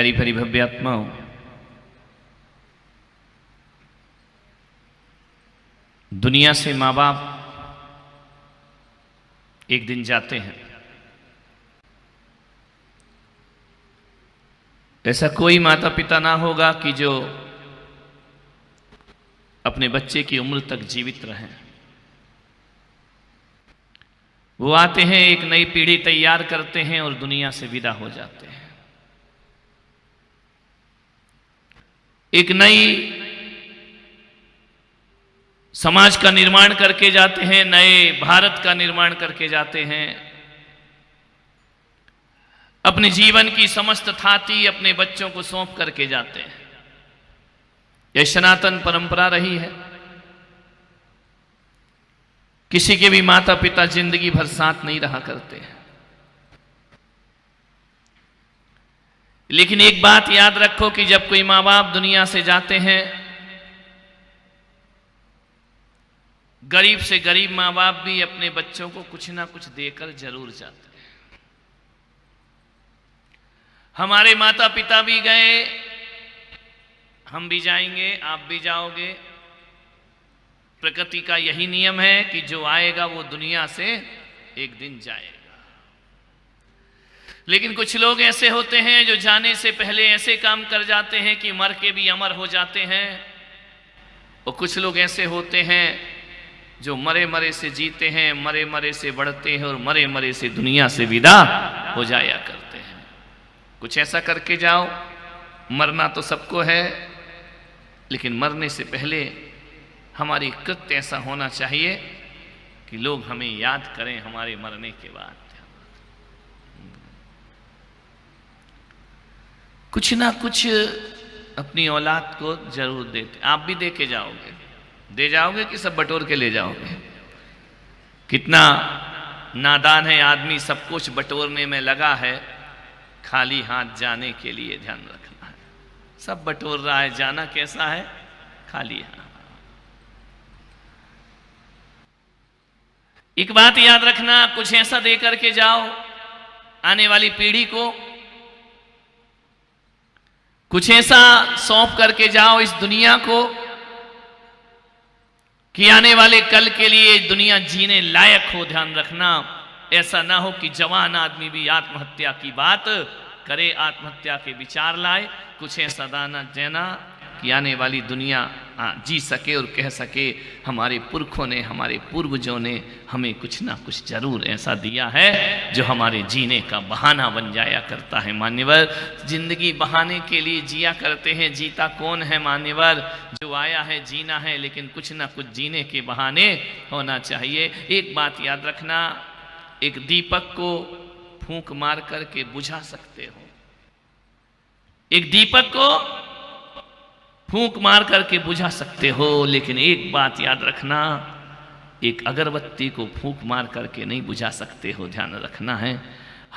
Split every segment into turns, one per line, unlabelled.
प्यारी प्यारी भव्य आत्माओं, दुनिया से माँ बाप एक दिन जाते हैं। ऐसा कोई माता पिता ना होगा कि जो अपने बच्चे की उम्र तक जीवित रहें। वो आते हैं, एक नई पीढ़ी तैयार करते हैं और दुनिया से विदा हो जाते हैं। एक नई समाज का निर्माण करके जाते हैं, नए भारत का निर्माण करके जाते हैं। अपने जीवन की समस्त थाती अपने बच्चों को सौंप करके जाते हैं। यह सनातन परंपरा रही है। किसी के भी माता पिता जिंदगी भर साथ नहीं रहा करते हैं। लेकिन एक बात याद रखो कि जब कोई माँ बाप दुनिया से जाते हैं, गरीब से गरीब माँ बाप भी अपने बच्चों को कुछ ना कुछ देकर जरूर जाते हैं। हमारे माता पिता भी गए, हम भी जाएंगे, आप भी जाओगे। प्रकृति का यही नियम है कि जो आएगा वो दुनिया से एक दिन जाएगा। लेकिन कुछ लोग ऐसे होते हैं जो जाने से पहले ऐसे काम कर जाते हैं कि मर के भी अमर हो जाते हैं। और कुछ लोग ऐसे होते हैं जो मरे मरे से जीते हैं, मरे मरे से बढ़ते हैं और मरे मरे से दुनिया से विदा हो जाया करते हैं। कुछ ऐसा करके जाओ। मरना तो सबको है, लेकिन मरने से पहले हमारी कृत्य ऐसा होना चाहिए कि लोग हमें याद करें हमारे मरने के बाद। कुछ ना कुछ अपनी औलाद को जरूर देते। आप भी दे के जाओगे, दे जाओगे कि सब बटोर के ले जाओगे? कितना नादान है आदमी, सब कुछ बटोरने में लगा है, खाली हाथ जाने के लिए ध्यान रखना है। सब बटोर रहा है, जाना कैसा है? खाली हाथ। एक बात याद रखना, कुछ ऐसा दे करके जाओ आने वाली पीढ़ी को, कुछ ऐसा सौंप करके जाओ इस दुनिया को कि आने वाले कल के लिए दुनिया जीने लायक हो। ध्यान रखना, ऐसा ना हो कि जवान आदमी भी आत्महत्या की बात करे, आत्महत्या के विचार लाए। कुछ ऐसा दाना देना कि आने वाली दुनिया जी सके और कह सके हमारे पुरखों ने, हमारे पूर्वजों ने हमें कुछ ना कुछ जरूर ऐसा दिया है जो हमारे जीने का बहाना बन जाया करता है। मान्यवर, जिंदगी बहाने के लिए जिया करते हैं। जीता कौन है मान्यवर? जो आया है जीना है, लेकिन कुछ ना कुछ जीने के बहाने होना चाहिए। एक बात याद रखना, एक दीपक को फूंक मार करके बुझा सकते हो, एक दीपक को फूंक मार करके बुझा सकते हो, लेकिन एक बात याद रखना, एक अगरबत्ती को फूंक मार करके नहीं बुझा सकते हो। ध्यान रखना है,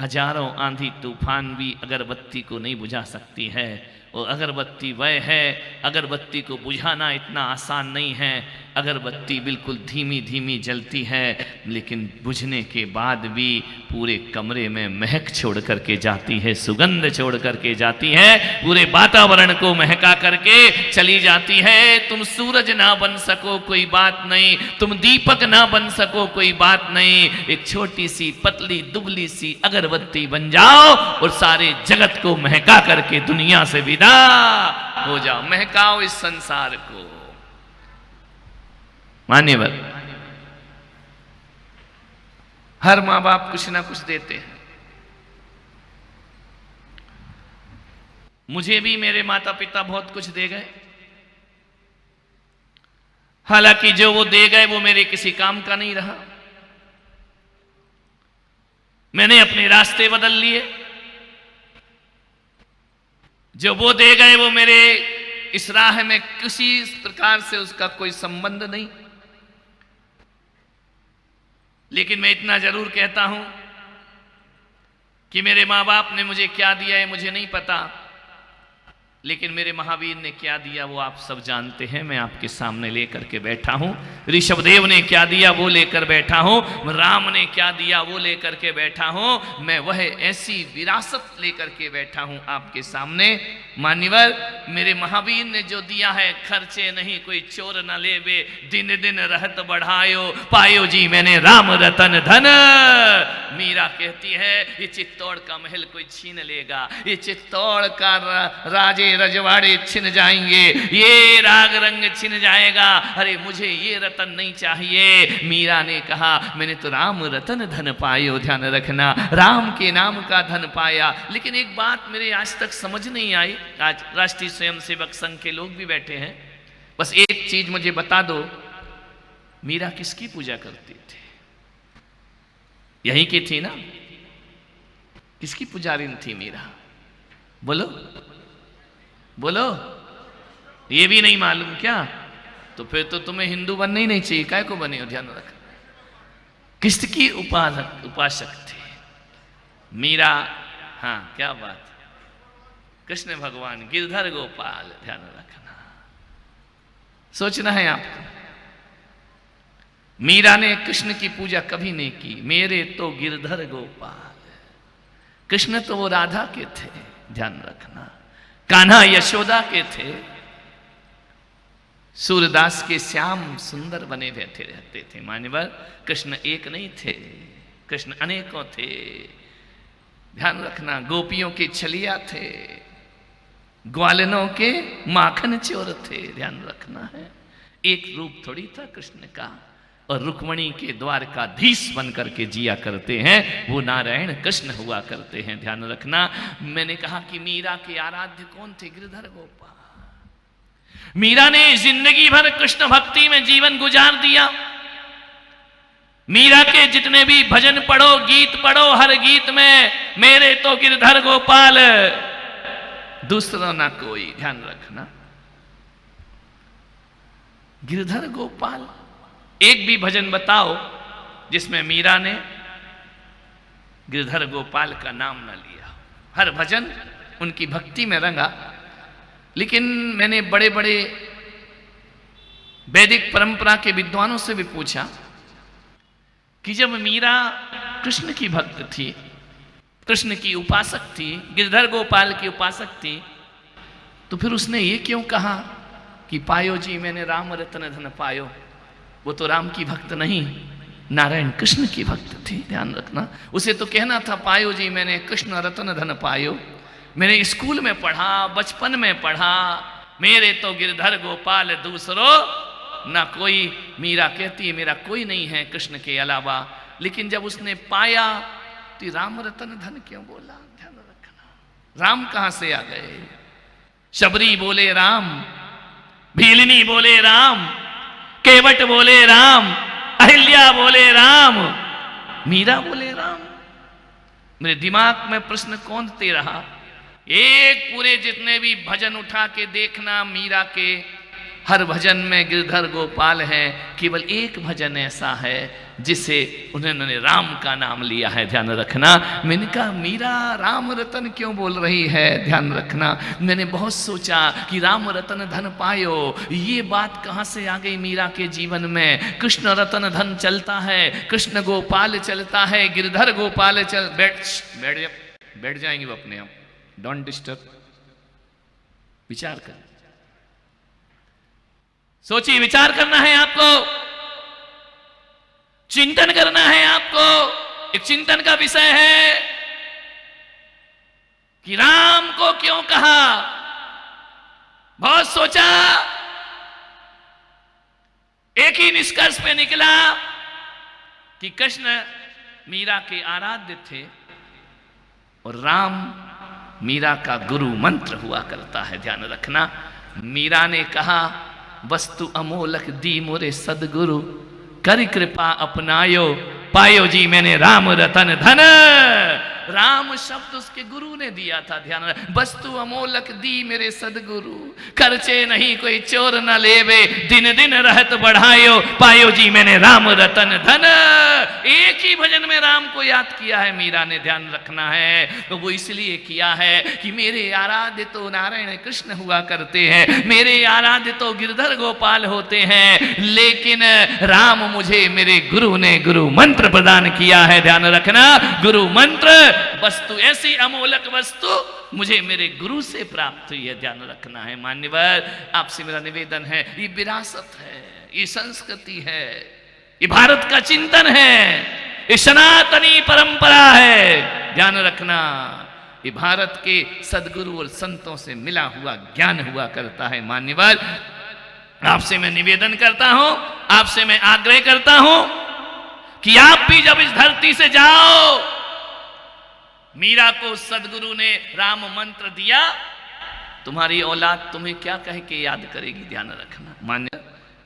हजारों आंधी तूफान भी अगरबत्ती को नहीं बुझा सकती है। और अगरबत्ती वह है, अगरबत्ती को बुझाना इतना आसान नहीं है। अगरबत्ती बिल्कुल धीमी धीमी जलती है, लेकिन बुझने के बाद भी पूरे कमरे में महक छोड़ करके जाती है, सुगंध छोड़ करके जाती है, पूरे वातावरण को महका करके चली जाती है। तुम सूरज ना बन सको कोई बात नहीं, तुम दीपक ना बन सको कोई बात नहीं, एक छोटी सी पतली दुबली सी अगरबत्ती बन जाओ और सारे जगत को महका करके दुनिया से विदा हो जाओ। महकाओ इस संसार को। मान्यवर, हर मां बाप कुछ ना कुछ देते हैं। मुझे भी मेरे माता पिता बहुत कुछ दे गए। हालांकि जो वो दे गए वो मेरे किसी काम का नहीं रहा। मैंने अपने रास्ते बदल लिए। जो वो दे गए वो मेरे इस राह में किसी प्रकार से उसका कोई संबंध नहीं। लेकिन मैं इतना जरूर कहता हूं कि मेरे मां बाप ने मुझे क्या दिया है मुझे नहीं पता, लेकिन मेरे महावीर ने क्या दिया वो आप सब जानते हैं, मैं आपके सामने लेकर के बैठा हूं। ऋषभदेव ने क्या दिया वो लेकर बैठा हूं, राम ने क्या दिया वो लेकर के बैठा हूं। मैं वह ऐसी विरासत लेकर के बैठा हूं आपके सामने। मान्यवर, मेरे महावीर ने जो दिया है खर्चे नहीं कोई चोर न लेवे, दिन दिन रहत बढ़ायो, पायो जी मैंने राम रतन धन। मीरा कहती है ये चित्तौड़ का महल कोई छीन लेगा, ये चित्तौड़ का राजे रजवाड़े छिन जाएंगे, ये राग रंग छिन जाएगा, अरे मुझे ये रतन नहीं चाहिए। मीरा ने कहा मैंने तो राम रतन धन पायो, ध्यान रखना, राम के नाम का धन पाया। लेकिन एक बात मेरे आज तक समझ नहीं आई, आज राष्ट्रीय स्वयंसेवक संघ के लोग भी बैठे हैं, बस एक चीज मुझे बता दो, मीरा किसकी पूजा करती थी? यही की थी ना? किसकी पुजारिन थी मीरा? बोलो बोलो, ये भी नहीं मालूम क्या? तो फिर तो तुम्हें हिंदू बनना ही नहीं चाहिए, काय को बने हो, ध्यान रख। किसकी उपासक थी मीरा? हाँ क्या बात, कृष्ण भगवान गिरधर गोपाल, ध्यान रखना, सोचना है आपको। मीरा ने कृष्ण की पूजा कभी नहीं की, मेरे तो गिरधर गोपाल, कृष्ण तो वो राधा के थे, ध्यान रखना, कान्हा यशोदा के थे, सूरदास के श्याम सुंदर बने रहते रहते थे। मान्यवर, कृष्ण एक नहीं थे, कृष्ण अनेकों थे, ध्यान रखना, गोपियों के छलिया थे, ग्वालिनों के माखन चोर थे, ध्यान रखना है। एक रूप थोड़ी था कृष्ण का, और रुक्मणी के द्वारकाधीश बन करके जिया करते हैं, वो नारायण कृष्ण हुआ करते हैं, ध्यान रखना। मैंने कहा कि मीरा के आराध्य कौन थे? गिरधर गोपाल। मीरा ने जिंदगी भर कृष्ण भक्ति में जीवन गुजार दिया। मीरा के जितने भी भजन पढ़ो, गीत पढ़ो, हर गीत में मेरे तो गिरधर गोपाल, दूसरा ना कोई, ध्यान रखना, गिरधर गोपाल। एक भी भजन बताओ जिसमें मीरा ने गिरधर गोपाल का नाम न लिया। हर भजन उनकी भक्ति में रंगा। लेकिन मैंने बड़े बड़े वैदिक परंपरा के विद्वानों से भी पूछा कि जब मीरा कृष्ण की भक्त थी, कृष्ण की उपासक थी, गिरधर गोपाल की उपासक थी, तो फिर उसने ये क्यों कहा कि पायो जी मैंने राम रतन धन पायो? वो तो राम की भक्त नहीं, नारायण कृष्ण की भक्त थी, ध्यान रखना। उसे तो कहना था पायो जी मैंने कृष्ण रतन धन पायो। मैंने स्कूल में पढ़ा, बचपन में पढ़ा, मेरे तो गिरधर गोपाल दूसरो ना कोई। मीरा कहती है मेरा कोई नहीं है कृष्ण के अलावा। लेकिन जब उसने पाया तो राम रतन धन क्यों बोला? ध्यान रखना, राम कहां से आ गए? शबरी बोले राम, भीलनी बोले राम, केवट बोले राम, अहिल्या बोले राम, मीरा बोले राम। मेरे दिमाग में प्रश्न कौंधते रहा। एक पूरे जितने भी भजन उठा के देखना, मीरा के हर भजन में गिरधर गोपाल है। केवल एक भजन ऐसा है जिसे उन्होंने राम का नाम लिया है, ध्यान रखना। मैंने कहा मीरा राम रतन क्यों बोल रही है? ध्यान रखना, मैंने बहुत सोचा कि राम रतन धन पायो, ये बात कहाँ से आ गई मीरा के जीवन में? कृष्ण रतन धन चलता है, कृष्ण गोपाल चलता है, गिरधर गोपाल चल। बैठ जाएंगे वो अपने आप, डोंट डिस्टर्ब। विचार कर, सोचिए, विचार करना है आपको, चिंतन करना है आपको। एक चिंतन का विषय है कि राम को क्यों कहा। बहुत सोचा, एक ही निष्कर्ष पे निकला कि कृष्ण मीरा के आराध्य थे और राम मीरा का गुरु मंत्र हुआ करता है, ध्यान रखना। मीरा ने कहा वस्तु अमोलक दी मोरे सदगुरु, कर कृपा अपनायो, पायो जी मैंने राम रतन धन। राम शब्द उसके गुरु ने दिया था, ध्यान। वस्तु अमोलक दी मेरे सदगुरु, खर्चे नहीं कोई चोर न लेवे, दिन दिन रहत बढ़ायो, पायो जी मैंने राम रतन धन। एक ही भजन में राम को याद किया है मीरा ने, ध्यान रखना है। तो वो इसलिए किया है कि मेरे आराध्य तो नारायण कृष्ण हुआ करते हैं, मेरे आराध्य तो गिरधर गोपाल होते हैं, लेकिन राम मुझे मेरे गुरु ने गुरु मंत्र प्रदान किया है। ध्यान रखना, गुरु मंत्र वस्तु ऐसी अमोलक वस्तु मुझे मेरे गुरु से प्राप्त हुई है, ध्यान रखना है। मान्यवर, आपसे मेरा निवेदन है, ये विरासत है, ये संस्कृति है, ये भारत का चिंतन है, ये सनातनी परंपरा है, ध्यान रखना। ये भारत के सदगुरु और संतों से मिला हुआ ज्ञान हुआ करता है। मान्यवर, आपसे मैं निवेदन करता हूं, आपसे मैं आग्रह करता हूं कि आप भी जब इस धरती से जाओ, मीरा को सदगुरु ने राम मंत्र दिया, तुम्हारी औलाद तुम्हें क्या कह के याद करेगी, ध्यान रखना। मान्य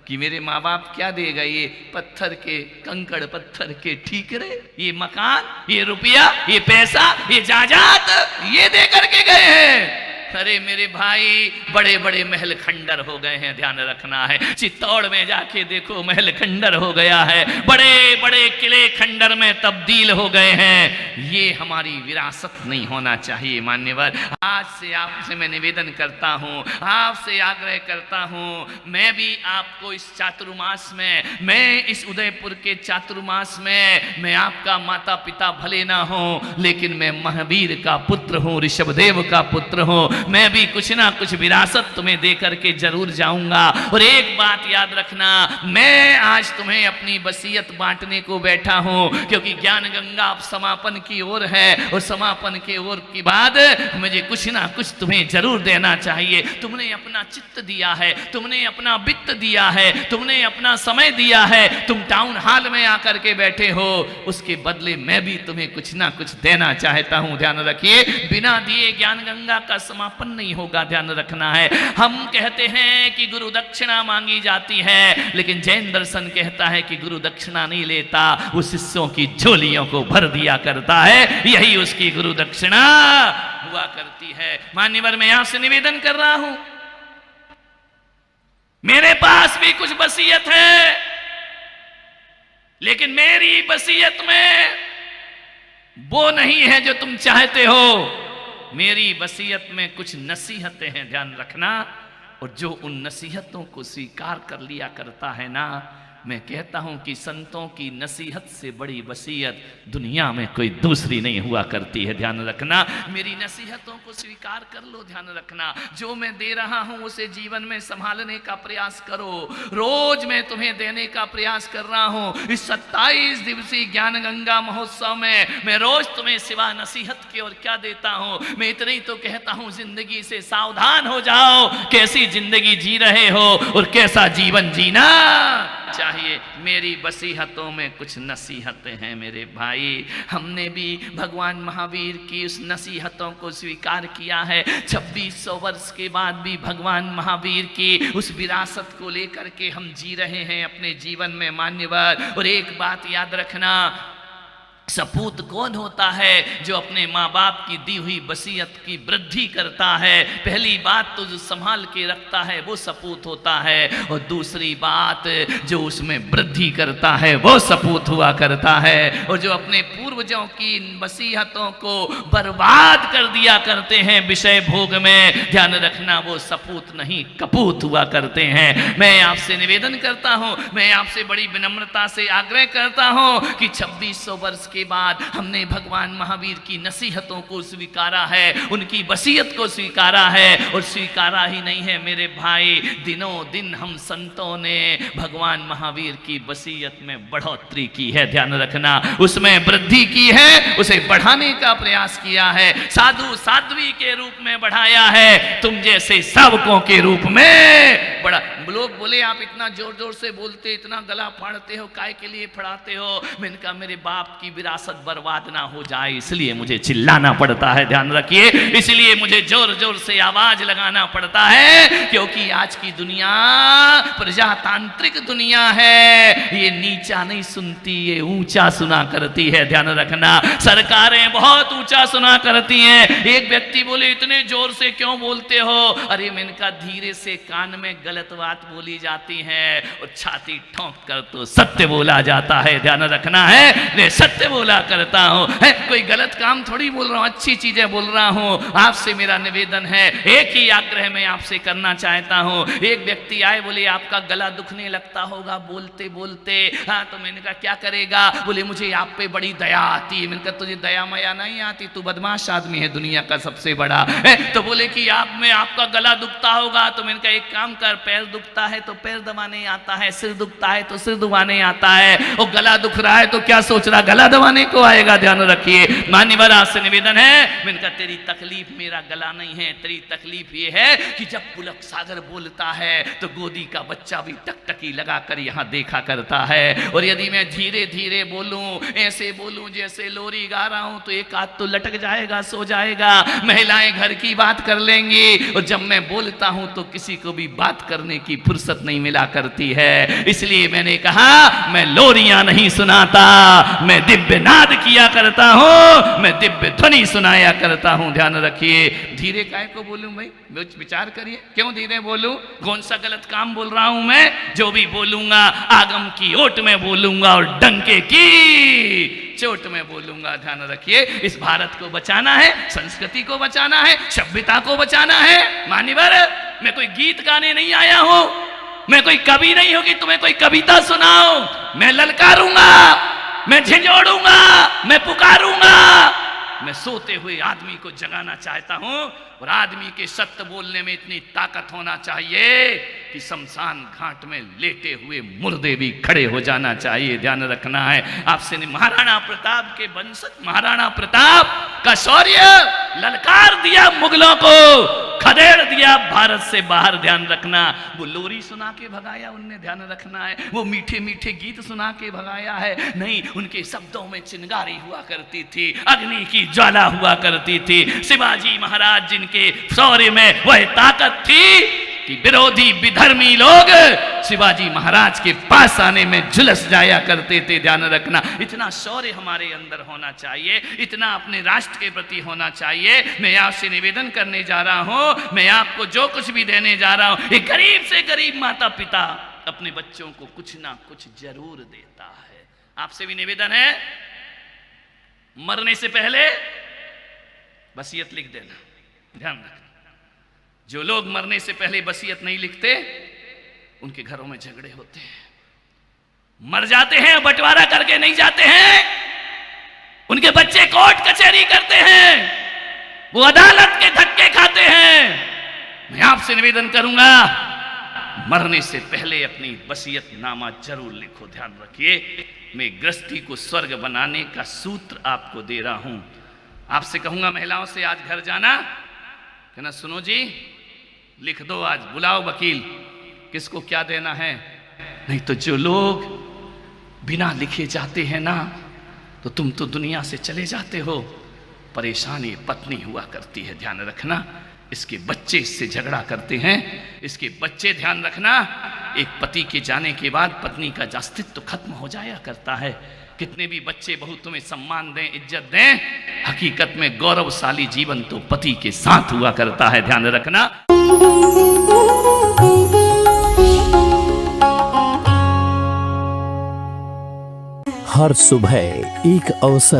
कि मेरे माँ बाप क्या देगा, ये पत्थर के कंकड़ पत्थर के ठीकरे, ये मकान, ये रुपया, ये पैसा, ये जायदाद, ये दे करके गए हैं। अरे मेरे भाई, बड़े बड़े महल खंडर हो गए हैं, ध्यान रखना है। चित्तौड़ में जाके देखो, महल खंडर हो गया है, बड़े बड़े किले खंडर में तब्दील हो गए हैं। ये हमारी विरासत नहीं होना चाहिए। मान्यवर, आज से आपसे मैं निवेदन करता हूँ, आपसे आग्रह करता हूँ, मैं भी आपको इस चातुर्मास में, मैं इस उदयपुर के चातुर्मास में, मैं आपका माता पिता भले ना हो, लेकिन मैं महावीर का पुत्र हूँ, ऋषभदेव का पुत्र हूँ। मैं भी कुछ ना कुछ विरासत तुम्हें दे करके जरूर जाऊंगा। और एक बात याद रखना, मैं आज तुम्हें अपनी वसीयत बांटने को बैठा हूं, क्योंकि ज्ञान गंगा अब समापन की ओर है, और समापन के ओर की बाद मुझे कुछ ना कुछ तुम्हें जरूर देना चाहिए। तुमने अपना चित्त दिया है, तुमने अपना वित्त दिया है, तुमने अपना समय दिया है, तुम टाउन हॉल में आकर के बैठे हो, उसके बदले मैं भी तुम्हें कुछ ना कुछ देना चाहता हूं। ध्यान रखिए, बिना दिए ज्ञान गंगा का समापन नहीं होगा, ध्यान रखना है। हम कहते हैं कि गुरु दक्षिणा मांगी जाती है, लेकिन जैन दर्शन कहता है कि गुरु दक्षिणा नहीं लेता, वो शिष्यों की झोलियों को भर दिया करता है, यही उसकी गुरु दक्षिणा हुआ करती है। मान्यवर, मैं आपसे निवेदन कर रहा हूं, मेरे पास भी कुछ वसीयत है, लेकिन मेरी वसीयत में वो नहीं है जो तुम चाहते हो। मेरी वसीयत में कुछ नसीहतें हैं, ध्यान रखना। और जो उन नसीहतों को स्वीकार कर लिया करता है ना, मैं कहता हूं कि संतों की नसीहत से बड़ी वसीयत दुनिया में कोई दूसरी नहीं हुआ करती है, ध्यान रखना। मेरी नसीहतों को स्वीकार कर लो, ध्यान रखना। जो मैं दे रहा हूं उसे जीवन में संभालने का प्रयास करो। रोज मैं तुम्हें देने का प्रयास कर रहा हूं। इस 27 दिवसीय ज्ञान गंगा महोत्सव में मैं रोज तुम्हें सिवा नसीहत के और क्या देता हूं। मैं इतना ही तो कहता हूं, जिंदगी से सावधान हो जाओ, कैसी जिंदगी जी रहे हो और कैसा जीवन जीना चाहिए। मेरी वसीहतों में कुछ नसीहतें हैं मेरे भाई। हमने भी भगवान महावीर की उस नसीहतों को स्वीकार किया है। 2600 वर्ष के बाद भी भगवान महावीर की उस विरासत को लेकर के हम जी रहे हैं अपने जीवन में। मान्यवर, और एक बात याद रखना, सपूत कौन होता है? जो अपने माँ बाप की दी हुई वसीयत की वृद्धि करता है। पहली बात तो जो संभाल के रखता है वो सपूत होता है, और दूसरी बात जो उसमें वृद्धि करता है वो सपूत हुआ करता है। और जो अपने पूर्वजों की वसीयतों को बर्बाद कर दिया करते हैं विषय भोग में, ध्यान रखना, वो सपूत नहीं कपूत हुआ करते हैं। मैं आपसे निवेदन करता हूँ, मैं आपसे बड़ी विनम्रता से आग्रह करता हूँ कि 2600 वर्ष के बाद हमने भगवान महावीर की नसीहतों को स्वीकारा है, उनकी वसीयत को स्वीकारा है। और स्वीकारा ही नहीं है मेरे भाई, दिनों दिन हम संतों ने भगवान महावीर की वसीयत में बढ़ोतरी की है, ध्यान रखना, उसमें वृद्धि की है, उसे बढ़ाने का प्रयास किया है, साधु साध्वी के रूप में बढ़ाया है, तुम जैसे सावकों के रूप में बड़ा। लोग बोले आप इतना जोर जोर से बोलते, इतना गला फाड़ते हो, काय के लिए फड़ाते हो? मैंने कहा मेरे बाप की विरासत बर्बाद ना हो जाए इसलिए मुझे चिल्लाना पड़ता है, ध्यान रखिए, इसलिए मुझे जोर जोर से आवाज लगाना पड़ता है, क्योंकि आज की दुनिया प्रजातांत्रिक दुनिया है। ये नीचा नहीं सुनती, ये ऊंचा सुना करती है, ध्यान रखना। सरकारें बहुत ऊंचा सुना करती हैं। एक व्यक्ति बोले इतने जोर से क्यों बोलते हो? अरे मैंने कहा धीरे से कान में गलत बात बोली जाती है और छाती ठोंक कर तो सत्य बोला जाता है। ध्यान रखना है, मैं सत्य बोला करता हूँ, कोई गलत काम थोड़ी बोल रहा हूँ, अच्छी चीजें बोल रहा हूँ। आपसे मेरा निवेदन है, एक ही आग्रह मैं आपसे करना चाहता हूँ। एक व्यक्ति आए, बोले आपका गला दुखने लगता होगा बोलते बोलते। हाँ, तो मैंने कहा क्या करेगा? बोले मुझे आप पे बड़ी दया आती है। मैंने कहा तुझे दया मया नहीं आती, तू बदमाश आदमी है दुनिया का सबसे बड़ा। तो बोले कि आप में आपका गला दुखता होगा। तो मैंने कहा एक काम कर, पैर दुखता है तो पैर दबाने आता है, सिर दुखता है तो सिर दबाने आता है, और गला दुख रहा है तो क्या सोच रहा गला दबाने को आएगा? ध्यान रखिए। मान्यवर आपसे निवेदन है, मैंने कहा तेरी तकलीफ मेरा गला नहीं है, तेरी तकलीफ ये है कि जब पुलक सागर बोलता है तो गोदी का बच्चा भी टकटकी लगाकर यहाँ देखा करता है। और यदि मैं धीरे धीरे बोलूं, ऐसे बोलूं जैसे लोरी गा रहा हूं, तो एक हाथ तो लटक जाएगा, सो जाएगा, महिलाएं घर की बात कर लेंगी। और जब मैं बोलता हूं तो किसी को भी बात करने की फुर्सत नहीं मिला करती है। इसलिए मैंने कहा मैं लोरियां नहीं सुनाता, मैं दिव्य नाद किया करता हूं, मैं दिव्य ध्वनि सुनाया करता हूं। ध्यान रखिए। धीरे काहे को बोलूं भाई? विचार करिए, क्यों धीरे बोलूं? कौन सा गलत काम बोल रहा हूं मैं? जो भी बोलूंगा आगम की ओट में बोलूंगा और डंके की चोट में बोलूंगा। ध्यान रखिए। इस भारत को बचाना है, संस्कृति को बचाना है, सभ्यता को बचाना है। मान्यवर, मैं कोई गीत गाने नहीं आया हूं, मैं कोई कवि नहीं हूं कि तुम्हें कोई कविता सुनाऊं। मैं ललकारूंगा, मैं झिझोड़ूंगा, मैं पुकारूंगा। मैं सोते हुए आदमी को जगाना चाहता हूं, और आदमी के सत्य बोलने में इतनी ताकत होना चाहिए कि शमशान घाट में लेटे हुए मुर्दे भी खड़े हो जाना चाहिए। ध्यान रखना है। आपसे महाराणा प्रताप के वंशज महाराणा प्रताप का शौर्य ललकार दिया मुगलों को, खदेड़ दिया भारत से बाहर। ध्यान रखना। वो लोरी सुना के भगाया उनने, ध्यान रखना है। वो मीठे मीठे गीत सुना के भगाया है नहीं, उनके शब्दों में चिंगारी हुआ करती थी, अग्नि की ज्वाला हुआ करती थी। शिवाजी महाराज जिनके शौर्य में वह ताकत थी कि विरोधी विधर्मी लोग शिवाजी महाराज के पास आने में झुलस जाया करते थे। ध्यान रखना। इतना शौर्य हमारे अंदर होना चाहिए, इतना अपने राष्ट्र के प्रति होना चाहिए। मैं आपसे निवेदन करने जा रहा हूं, मैं आपको जो कुछ भी देने जा रहा हूं, एक गरीब से गरीब माता पिता अपने बच्चों को कुछ ना कुछ जरूर देता है। आपसे भी निवेदन है, मरने से पहले वसीयत लिख देना। ध्यान रखना। जो लोग मरने से पहले वसीयत नहीं लिखते, उनके घरों में झगड़े होते हैं। मर जाते हैं, बंटवारा करके नहीं जाते हैं, उनके बच्चे कोर्ट कचहरी करते हैं, वो अदालत के धक्के खाते हैं। मैं आपसे निवेदन करूंगा, मरने से पहले अपनी वसीयत नामा जरूर लिखो। ध्यान रखिए। मैं गृहस्थी को स्वर्ग बनाने का सूत्र आपको दे रहा हूं। आपसे कहूंगा महिलाओं से आज घर जाना, कहना सुनो जी लिख दो, आज बुलाओ वकील, किसको क्या देना है। नहीं तो जो लोग बिना लिखे जाते हैं ना, तो तुम तो दुनिया से चले जाते हो। परेशानी पत्नी हुआ करती है। ध्यान रखना। इसके बच्चे इससे झगड़ा करते हैं, इसके बच्चे, ध्यान रखना, एक पति के जाने के बाद पत्नी का अस्तित्व तो खत्म हो जाया करता है। कितने भी बच्चे बहू तुम्हें सम्मान दें, इज्जत दें, हकीकत में गौरवशाली जीवन तो पति के साथ हुआ करता है। ध्यान रखना।
हर सुबह एक अवसर